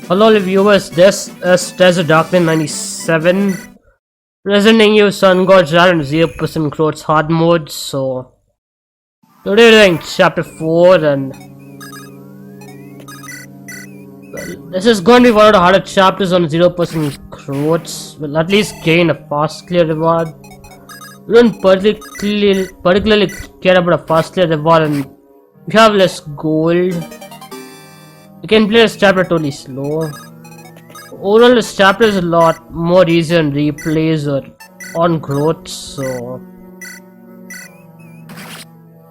Hello viewers, this is Desert Darkness 97 presenting you Sun God's and 0% growth hard mode. So today we're doing chapter 4 and well, this is going to be one of the harder chapters on 0% growth. We'll at least gain a fast clear reward. We don't particularly care about a fast clear reward and we have less gold. You can play this chapter totally slow. Overall, this chapter is a lot more easier on replays or on growth, so.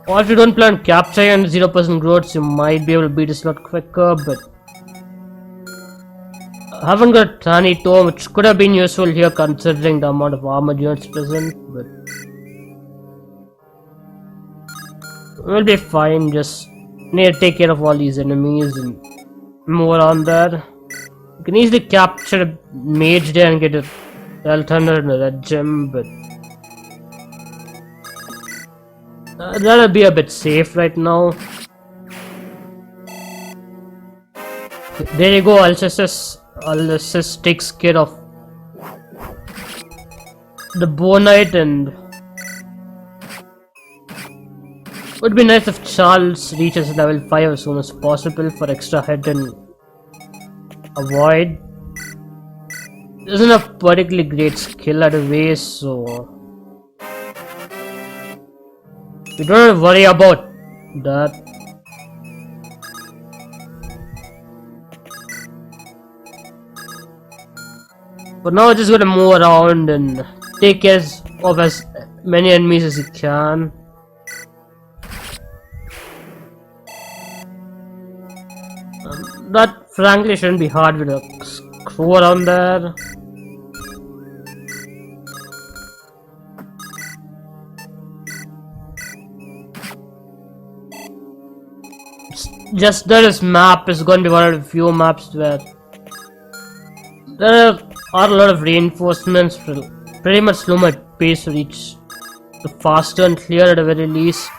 Or if you don't plan capturing and 0% growth, you might be able to beat this a lot quicker, but. I haven't got Tiny Tome, which could have been useful here considering the amount of armored units present, but. We'll be fine, just need to take care of all these enemies and move around there. You can easily capture a mage there and get a L Thunder and a red gem, but that'll be a bit safe right now. There you go, Alcestis takes care of the Bonite, and would be nice if Charles reaches level 5 as soon as possible for extra hit and avoid. Isn't a particularly great skill at a way, so we don't have to worry about that. For now, just gotta move around and take care of as many enemies as you can. That frankly shouldn't be hard with a screw around there. Just that this map is going to be one of the few maps where there are a lot of reinforcements to pretty much slow my pace to reach the faster and clear at the very least.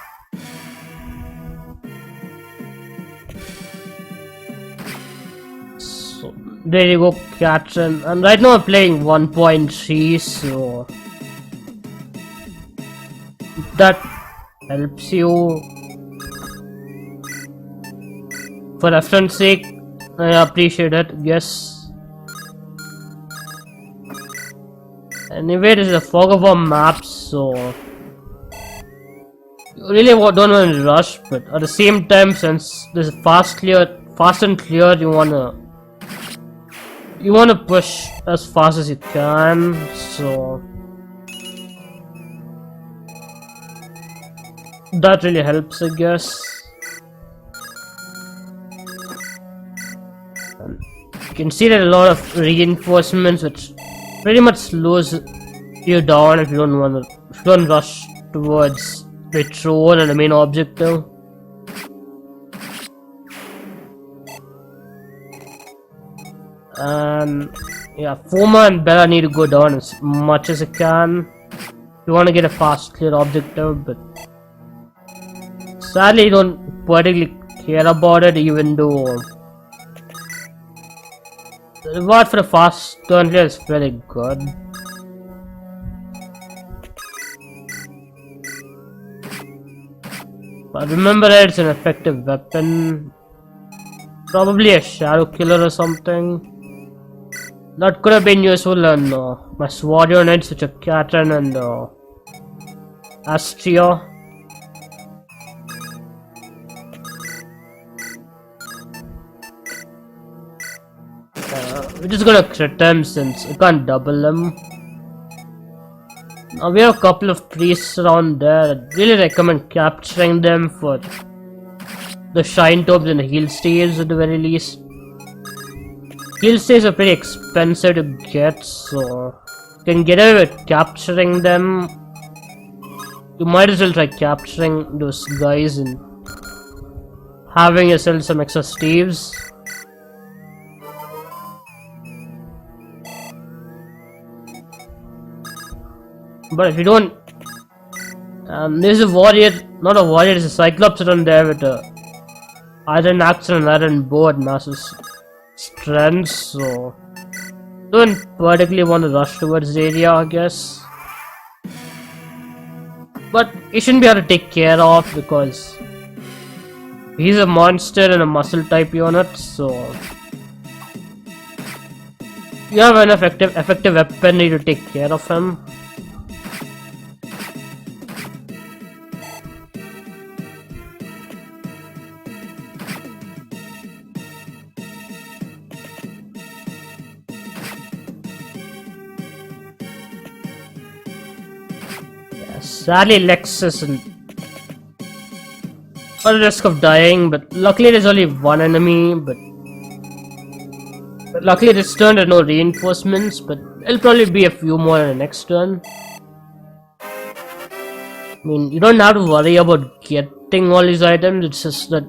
There you go, Catron. And right now I'm playing 1.3, so that helps you. For reference sake, I appreciate it, yes. Anyway, this is a fog of war map, so you really don't want to rush, but at the same time, since this is fast and clear, you wanna push as fast as you can, so that really helps, I guess. And you can see that a lot of reinforcements, which pretty much slows you down if you don't rush towards the throne and the main objective. And yeah, Foma and Bella need to go down as much as I can if you want to get a fast clear objective, but sadly I don't particularly care about it, even though the reward for the fast turn clear is very good. But remember that it's an effective weapon, probably a shadow killer or something. That could have been useful on my sword units, which are Catron and Astria. We're just gonna crit them since I can't double them. Now we have a couple of priests around there. I'd really recommend capturing them for the shine tobes and the heal staves at the very least. Heal staves are pretty expensive to get, so you can get away with capturing them. You might as well try capturing those guys and having yourself some extra staves. But if you don't, there's a warrior, not a warrior, there's a cyclops around there with a iron axe and an iron bow at massive strength, so don't particularly want to rush towards the area, I guess. But he shouldn't be able to take care of because he's a monster and a muscle type unit, so you have an effective weaponry to take care of him. Sadly, Lex isn't at risk of dying, but luckily there's only one enemy. But luckily this turn there's no reinforcements, but it'll probably be a few more in the next turn. I mean, you don't have to worry about getting all these items. It's just that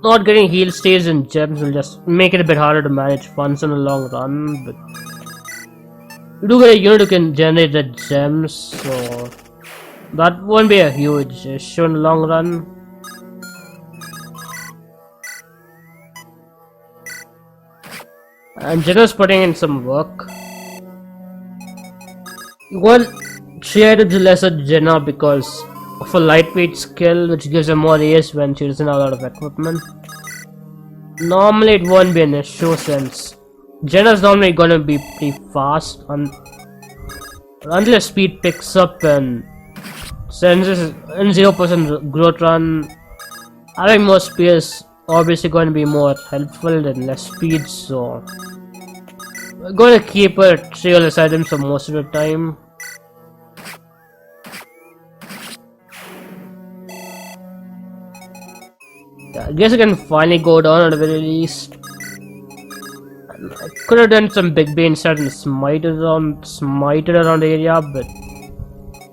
not getting heal stays and gems will just make it a bit harder to manage funds in the long run. But you do get a unit who can generate the gems, so that won't be a huge issue in the long run. And Jenna's putting in some work. One 3 items less at Jenna because of a lightweight skill which gives her more AS when she doesn't have a lot of equipment. Normally it won't be an issue since Jenna's normally gonna be pretty fast until speed picks up, and since this is in 0% growth run, having more speed is obviously going to be more helpful than less speed, so we're going to keep her 3 less items for most of the time. Yeah, I guess I can finally go down at the very least. I could have done some big bane instead and smited around the area, but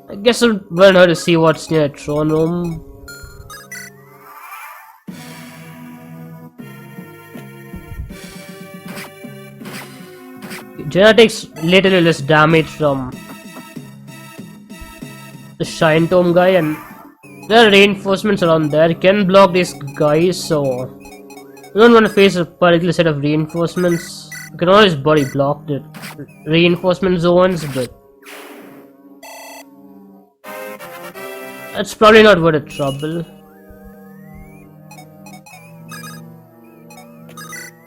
I guess I'll learn how to see what's near the throne room. Jenna takes little less damage from the Shine Tome guy, and there are reinforcements around there. You can block these guys, so you don't want to face a particular set of reinforcements. You can always body block the reinforcement zones, but that's probably not worth the trouble.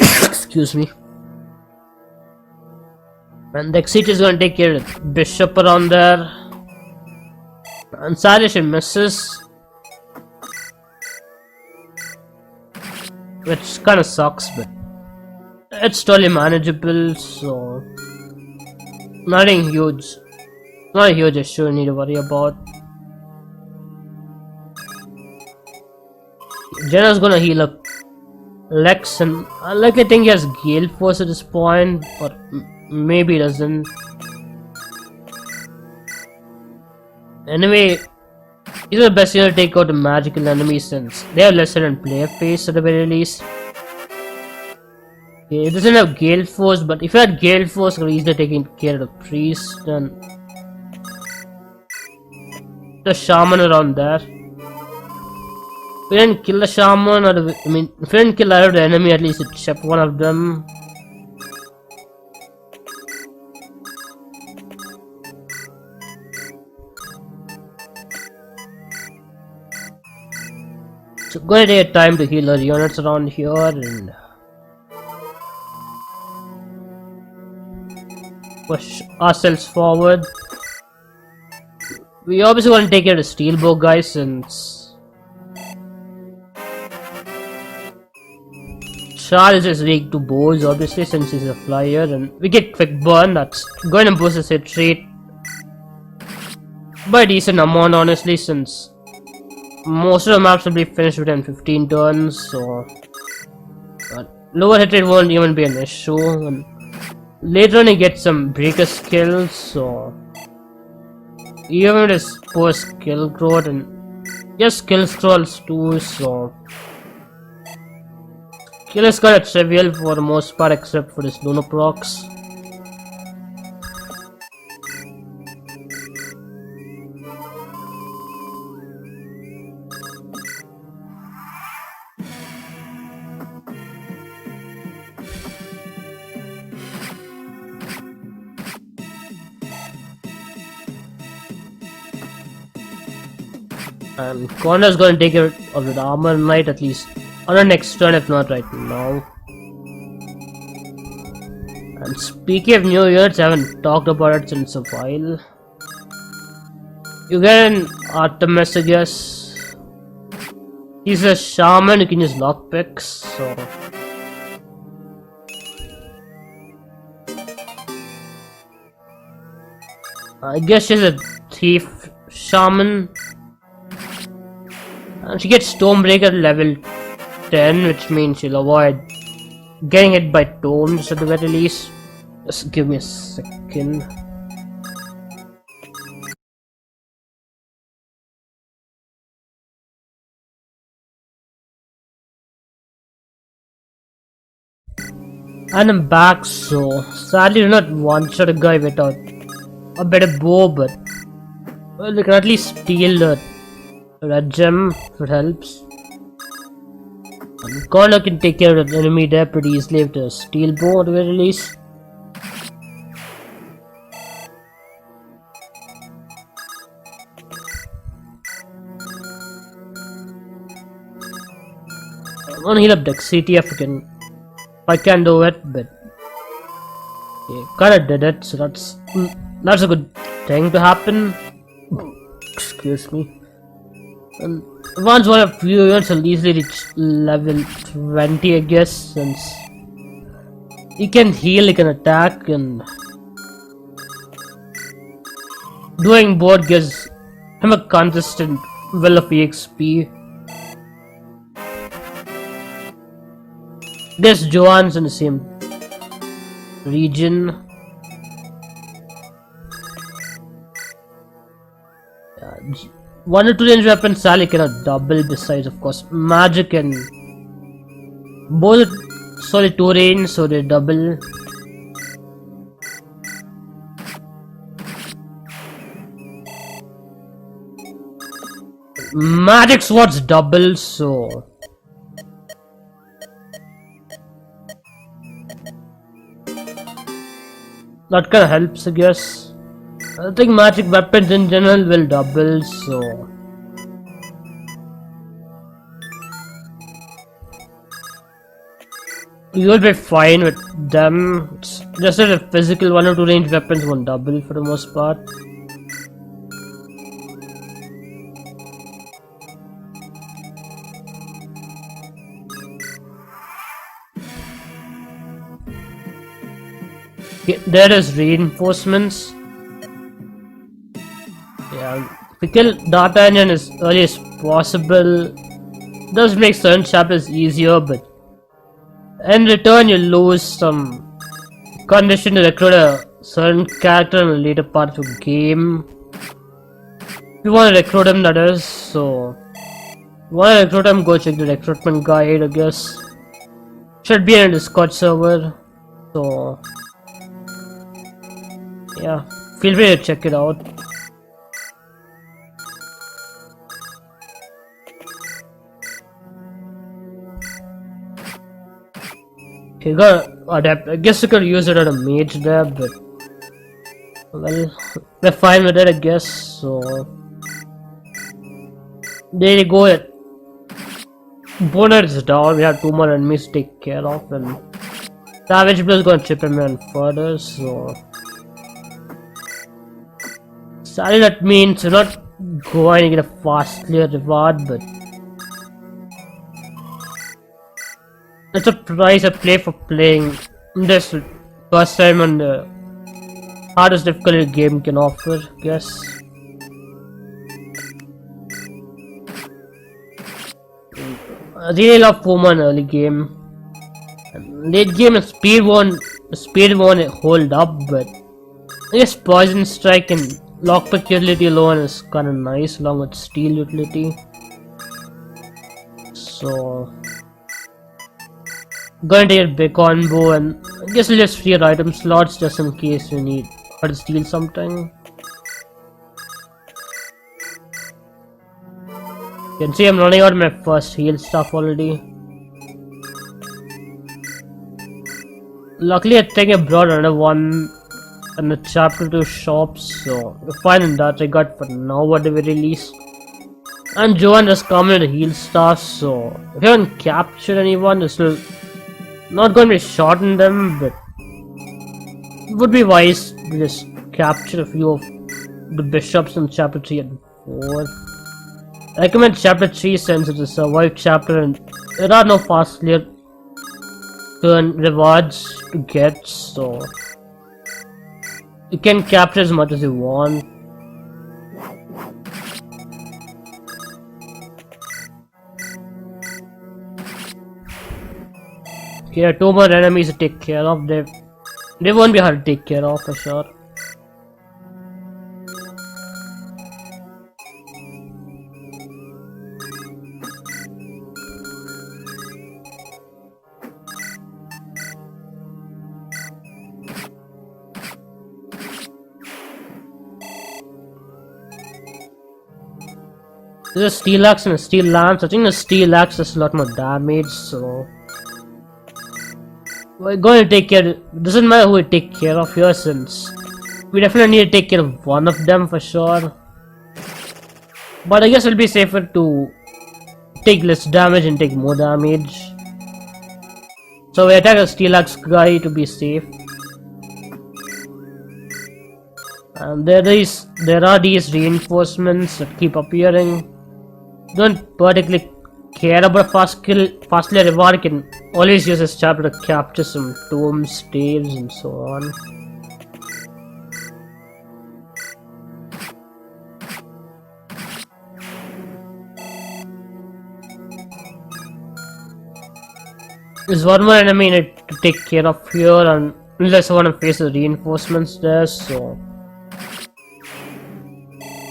Excuse me. And the exit is going to take care of the bishop around there. And sadly she misses, which kind of sucks, but it's totally manageable, so nothing huge. Not a huge issue you need to worry about. Jenna's gonna heal up Lex, and I likely think he has Gale Force at this point, or maybe he doesn't. Anyway, these are the best unit to take out the magical enemies since they have lesser than player phase at the very least. Okay, it doesn't have Gale Force, but if it had Gale Force, it could easily taking care of the priest and the shaman around there. If we didn't kill the shaman, or if we didn't kill either of the enemy, at least it checked one of them. So going to take time to heal our units around here and push ourselves forward. We obviously want to take care of the steel bow guys since Charles is weak to bows obviously since he's a flyer, and we get quick burn. That's going to boost his hit rate by a decent amount honestly, since most of the maps will be finished within 15 turns, so lower hit rate won't even be an issue. And later on you get some breaker skills, so even with his poor skill growth and just skill scrolls too, so skill is kind of trivial for the most part except for this Lunar procs. And Connor's gonna take care of the armor knight at least on the next turn, if not right now. And speaking of new units, I haven't talked about it since a while. You get an Artemis, I guess. He's a shaman who can use lockpicks, so. I guess she's a thief shaman. And she gets Stormbreaker level 10, which means she'll avoid getting hit by tomes at the very least. Just give me a second. And I'm back, so sadly do not one-shot a guy without a better bow, but well, we can at least steal the red gem if it helps. And Connor can take care of the enemy there pretty easily with a steel bow at the very least. I'm gonna heal up Dexterity if I can do it, but yeah, kinda did it, so that's a good thing to happen. Excuse me. And once one of few units will easily reach level 20, I guess, since he can heal, he can attack, and doing both gives him a consistent will of EXP. Guess Joanne's in the same region. One or two range weapons Sally cannot double, besides of course magic and both sorry 2 range, so they double. Magic swords double, so that kinda helps, I guess. I think magic weapons in general will double, so you'll be fine with them. It's just that the physical 1 or 2 range weapons won't double for the most part. Okay, there is reinforcements. Yeah, if we kill D'Artagnan as early as possible, does make certain chapters easier, but in return you lose some condition to recruit a certain character in a later part of the game. If you want to recruit him, that is, so if you want to recruit him, go check the recruitment guide, I guess. Should be in a Discord server, so yeah, feel free to check it out. You got adapt. I guess you could use it as a mage there, but well, we're fine with it, I guess. So there you go. It Bonnet is down. We have 2 more enemies to take care of, and Savage Blood is gonna chip him in further. So sadly, that means you're not going to get a fast clear reward, but it's a price I play for playing this first time on the hardest difficulty the game can offer, I guess. I really love Puma in early game. Late game the speed won't hold up, but I guess Poison Strike and Lockpick utility alone is kinda nice along with Steel utility. So gonna take a big combo, and I guess we'll just free our item slots just in case we need or to steal something. You can see I'm running out of my first heal stuff already. Luckily I think I brought another one in the chapter 2 shops, so we're fine in that regard for now at the very least. And Joanne just commented heal stuff, so if you haven't captured anyone, it's still not going to be shorten them, but it would be wise to just capture a few of the bishops in chapter 3 and 4. I recommend chapter 3 since it's a survive chapter and there are no fast clear turn rewards to get, so you can capture as much as you want. Okay, 2 more enemies to take care of. They won't be hard to take care of for sure. There's a steel axe and a steel lance. I think the steel axe does a lot more damage, so we're going to take care. Doesn't matter who we take care of here, since we definitely need to take care of one of them for sure. But I guess it'll be safer to take less damage and take more damage. So we attack a steel axe guy to be safe. And there are these reinforcements that keep appearing. Don't particularly care about fastly reward. Can always use this chapter to capture some tombs, staves, and so on. There's one more enemy I need to take care of here, and unless I want to face the reinforcements there, so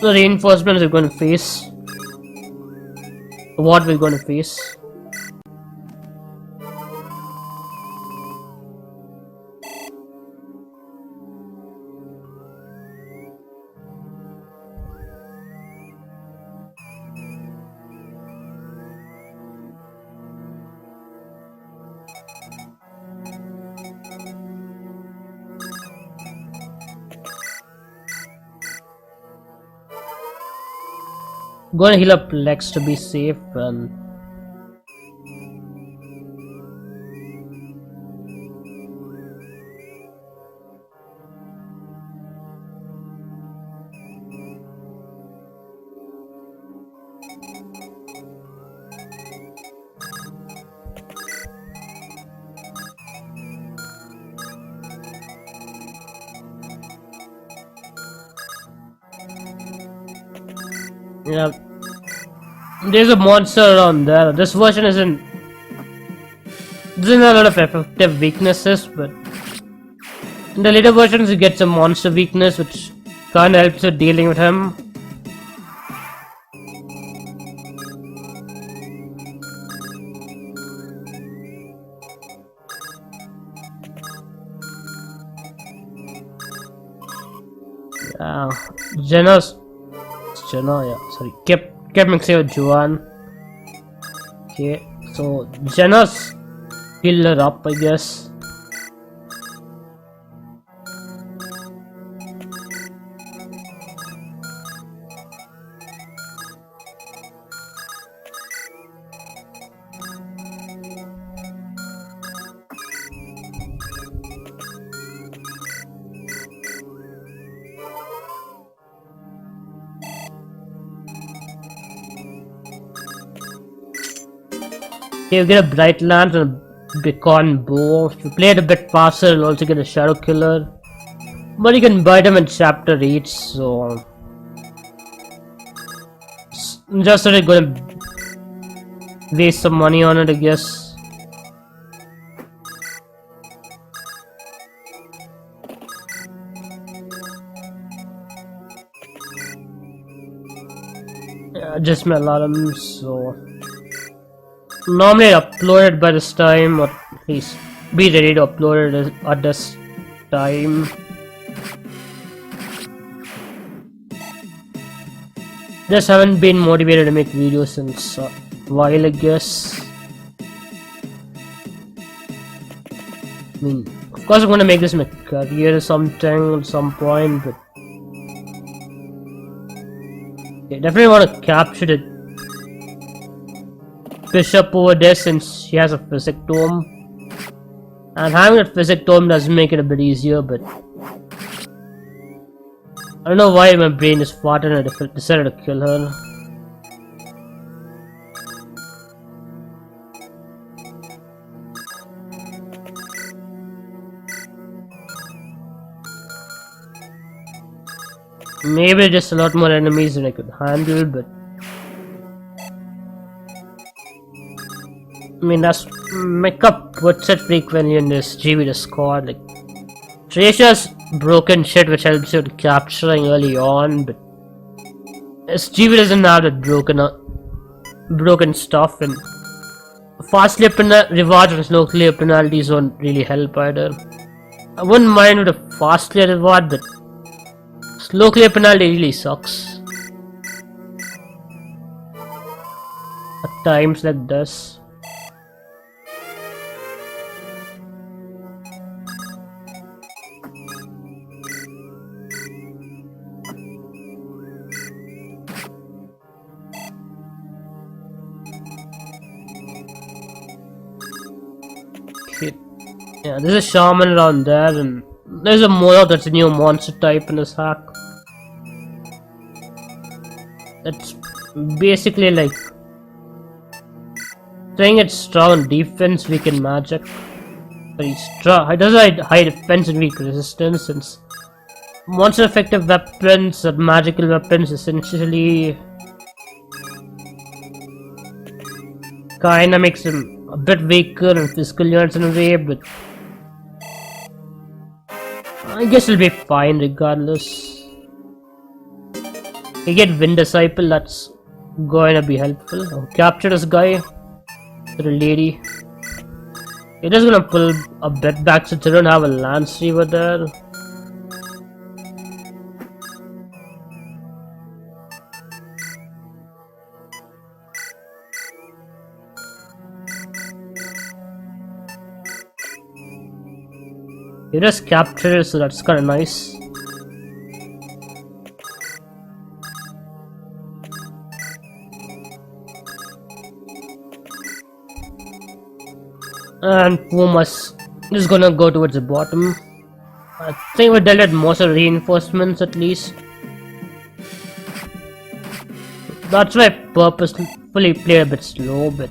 the reinforcements we're going to face. What we're going to face. Gonna heal up Lex to be safe and yeah. There's a monster around there. This version doesn't have a lot of effective weaknesses, but in the later versions you get some monster weakness which kinda helps with dealing with him. Yeah, Jenna, yeah, sorry, kept mixing with Joanne. Okay, so Jenna's healed her up, I guess. Okay, you get a bright lance and a beacon bow. If you play it a bit faster, you'll also get a shadow killer. But you can buy them in chapter 8, so just really gonna waste some money on it, I guess. Yeah, just my alarm, so normally I upload it by this time, or at least be ready to upload it at this time. Just haven't been motivated to make videos since a while, I guess. I mean, of course I'm gonna make this my career or something at some point, but I definitely want to capture the Bishop over there since she has a physic tome. And having a physic tome does make it a bit easier, but I don't know why my brain is farting and I decided to kill her. Maybe just a lot more enemies than I could handle, but I mean that's makeup puts it frequently in this SGW Discord. Like Tricia's broken shit which helps you with capturing early on, but SGW doesn't have that broken stuff, and fast clear rewards and slow clear penalties won't really help either. I wouldn't mind with a fast clear reward, but slow clear penalty really sucks at times like this. Yeah, there's a shaman around there, and there's a Molo that's a new monster type in this hack. That's basically like saying it's strong on defense, weak in magic. But he's strong. It doesn't high defense and weak resistance, since monster effective weapons or magical weapons essentially kinda makes him a bit weaker in physical units in a way, but I guess it'll be fine regardless. You get Wind Disciple, that's going to be helpful. I'll capture this guy, the lady. You're just gonna pull a bit back since you don't have a Lance Reaver there. You just capture it, so that's kinda nice. And Pumas is gonna go towards the bottom. I think we dealt with most of the reinforcements at least. That's why I purposefully played a bit slow, but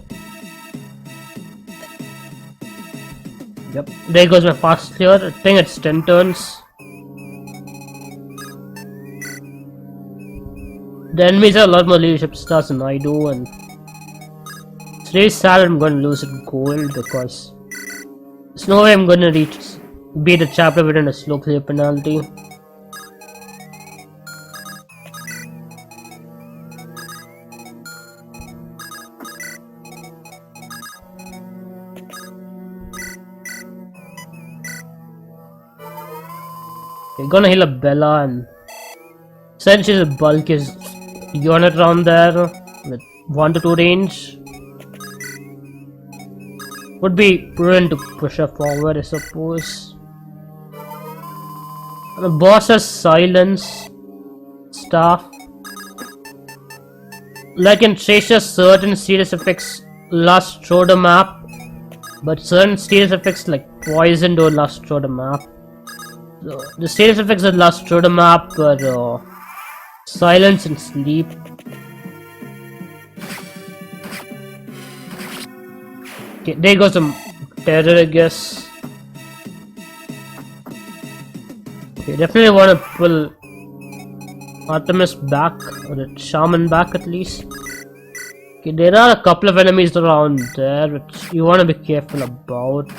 yep, there goes my fast clear. I think it's 10 turns. The enemies have a lot more leadership stars than I do, and it's really sad I'm going to lose it gold because there's no way I'm going to beat the chapter within a slow clear penalty. You're gonna heal up Bella, and since she's a bulkiest unit around there with 1 to 2 range, would be prudent to push her forward, I suppose. And the boss has silence staff. Like in Tracia, certain serious effects last through the map, but certain serious effects like poison don't last through the map. So the serious effects that last through the map are silence and sleep. Okay, there goes some terror, I guess. Okay, definitely want to pull Artemis back, or the shaman back at least. Okay, there are a couple of enemies around there which you want to be careful about.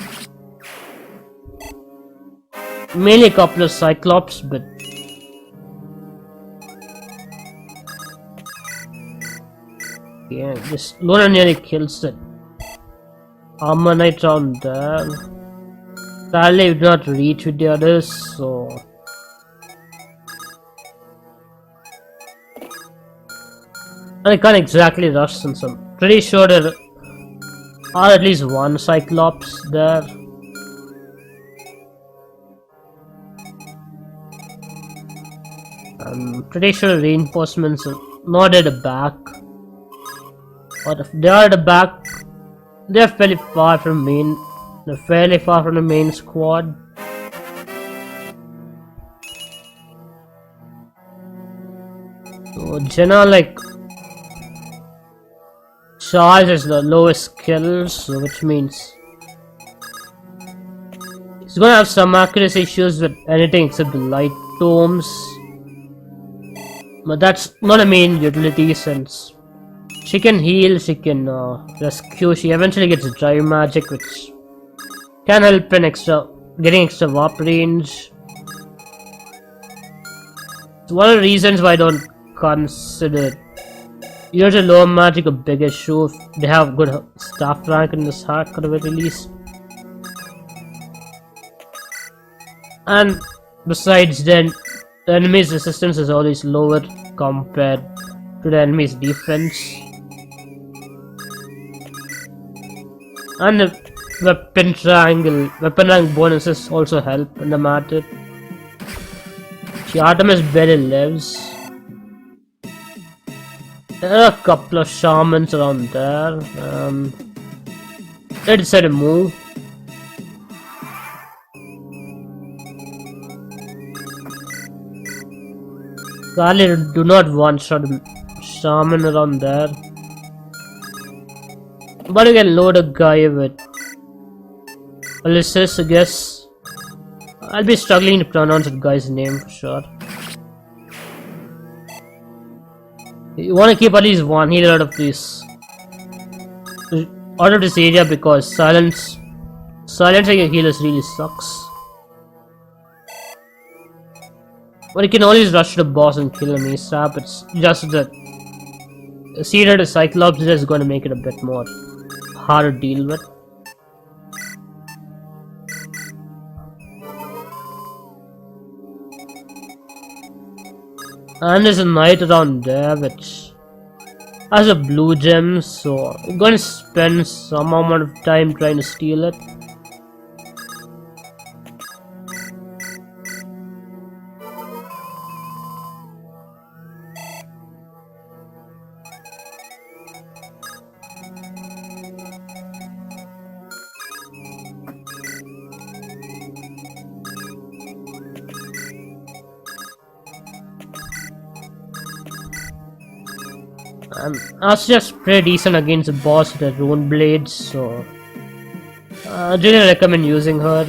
Mainly a couple of Cyclops, but yeah, this Luna nearly kills it. Armor Knight around there. Sadly, we did not reach with the others, so I can't exactly rush since I'm pretty sure there are at least one Cyclops there. I'm pretty sure reinforcements are not at the back. But if they are at the back, They're fairly far from main. They're fairly far from the main squad. So Jenna, like, Charles is the lowest skill, so which means he's gonna have some accuracy issues with anything except the light tomes. But that's not a main utility since she can heal, she can rescue, she eventually gets dry magic which can help in getting extra warp range. It's one of the reasons why I don't consider usually lower magic a big issue if they have good staff rank in this hack at the very least. And besides then, the enemy's resistance is always lower compared to the enemy's defense. And the weapon rank bonuses also help in the matter. The Artemis barely lives. There are a couple of shamans around there. They decided to move. Carly do not one-shot shaman around there. But you can load a guy with Ulysses, I guess. I'll be struggling to pronounce that guy's name for sure. You want to keep at least one healer out of this area because silencing your healers really sucks. But you can always rush to the boss and kill him ASAP. It's just that the Cyclops is going to make it a bit more hard to deal with. And there's a knight around there which has a blue gem, so I'm gonna spend some amount of time trying to steal it. I was just pretty decent against the boss with the rune blades, so I really recommend using her.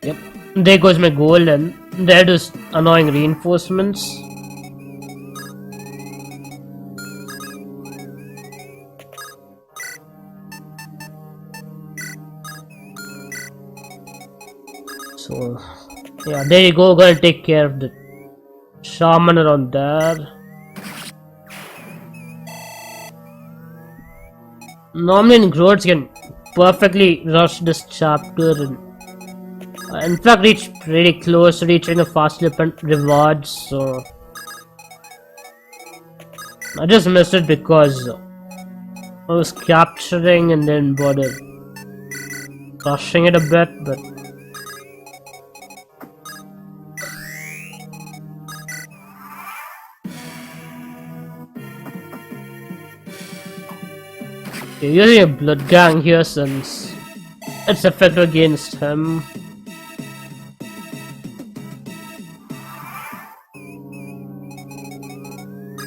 Yep, there goes my gold, and there is annoying reinforcements. So yeah, there you go. Gonna take care of the shaman around there. Normally in Groats can perfectly rush this chapter and in fact reach pretty close to reaching a fast reward, so I just missed it because I was capturing and then bothered rushing it a bit, but you're using a blood gang here since it's effective against him.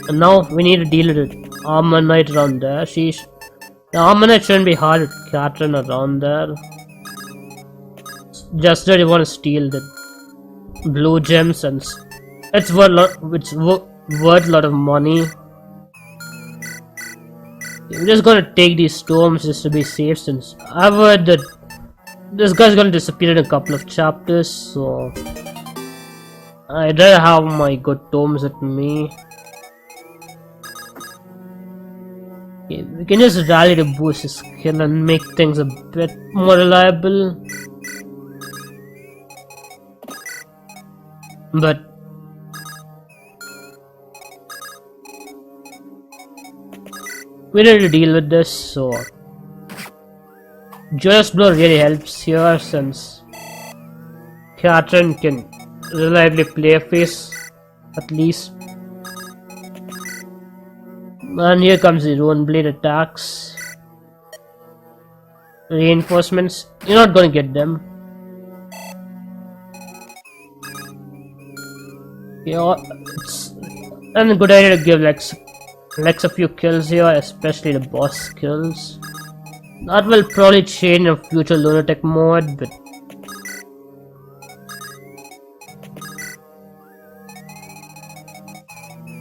And now we need to deal with the Armor Knight around there. The Armor Knight shouldn't be hard to Catherine around there. Just that you want to steal the blue gems and it's worth a lot of money. We're just gonna take these storms just to be safe since I've heard that this guy's gonna disappear in a couple of chapters, so I'd rather have my good tomes with me. Okay, we can just rally to boost his skill and make things a bit more reliable. But we need to deal with this, so Joyous Blow really helps here since Catherine can reliably play a face at least. And here comes the Ruin Blade attacks. Reinforcements, you're not gonna get them. Yeah, it's a good idea to give Lex a few kills here, especially the boss kills. That will probably change in future lunatic mode, but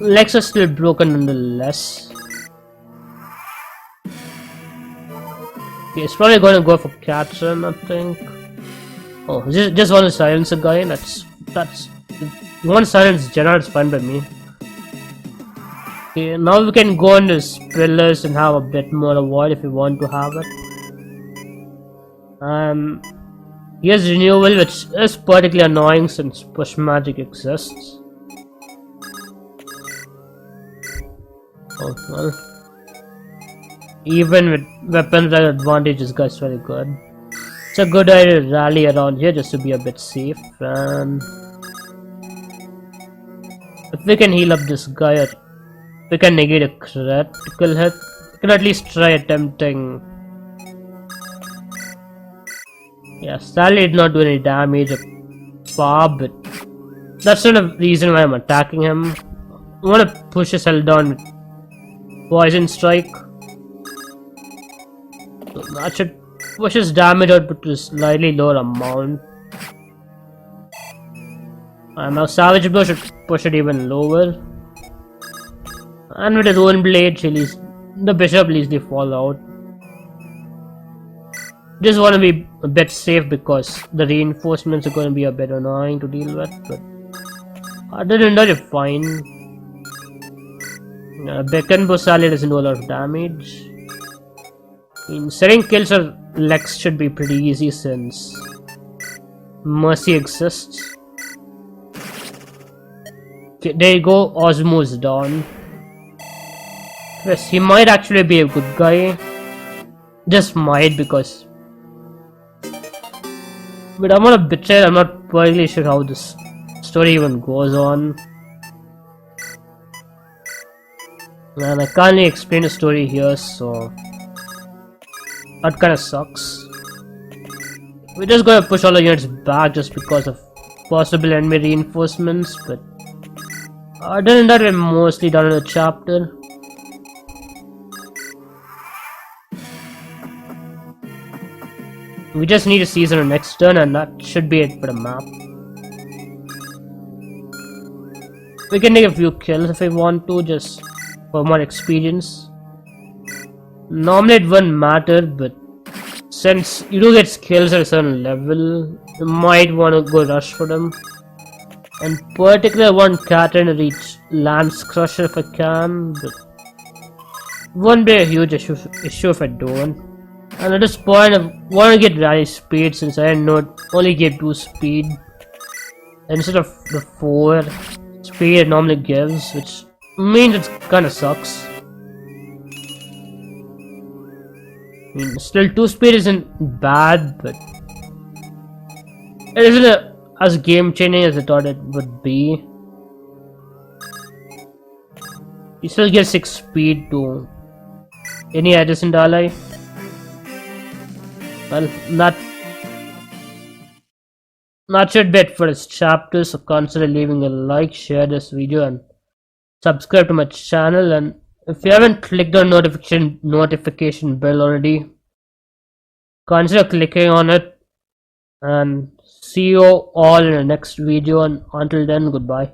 Lex is still broken nonetheless. Okay, it's probably going to go for Catherine, I think. Oh, just want to silence a guy. That's you want to silence Jenna, it's fine by me. Okay, now we can go on this pillars and have a bit more avoid if we want to have it. Here's renewal, which is particularly annoying since push magic exists. Oh well. Even with weapons at advantage, this guy's very good. It's a good idea to rally around here just to be a bit safe. And if we can heal up this guy, or we can negate a critical hit, we can at least try attempting. Yeah, sadly did not do any damage far, but that's not a reason why I'm attacking him. I want to push his health down with Poison Strike. So that should push his damage output to a slightly lower amount. And now Savage Blow should push it even lower. And with his own blade, the bishop will easily fall out. Just want to be a bit safe because the reinforcements are going to be a bit annoying to deal with. But other than that, you're fine. Beckenbo Sally doesn't do a lot of damage. Setting kills for Lex should be pretty easy since Mercy exists. Okay, there you go, Osmo's down. Yes, he might actually be a good guy. Just might because. But I'm on a betrayal, I'm not really sure how this story even goes on. And I can't really explain the story here, so that kinda sucks. We're just gonna push all the units back just because of possible enemy reinforcements, but other than that, we're mostly done in the chapter. We just need a season on next turn, and that should be it for the map. We can take a few kills if we want to, just for more experience. Normally it wouldn't matter, but since you do get kills at a certain level, you might want to go rush for them. And particularly I want Catherine to reach Lance Crusher if I can, but won't be a huge issue if I don't. And at this point I want to get rally speed since I know only get 2 speed instead of the 4 speed it normally gives, which means it kinda sucks. I mean, still 2 speed isn't bad, but it isn't as game changing as I thought it would be. You still get 6 speed to any adjacent ally. Well, not should be it for this chapter, so consider leaving a like, share this video, and subscribe to my channel. And if you haven't clicked on notification bell already, consider clicking on it. And see you all in the next video, and until then, goodbye.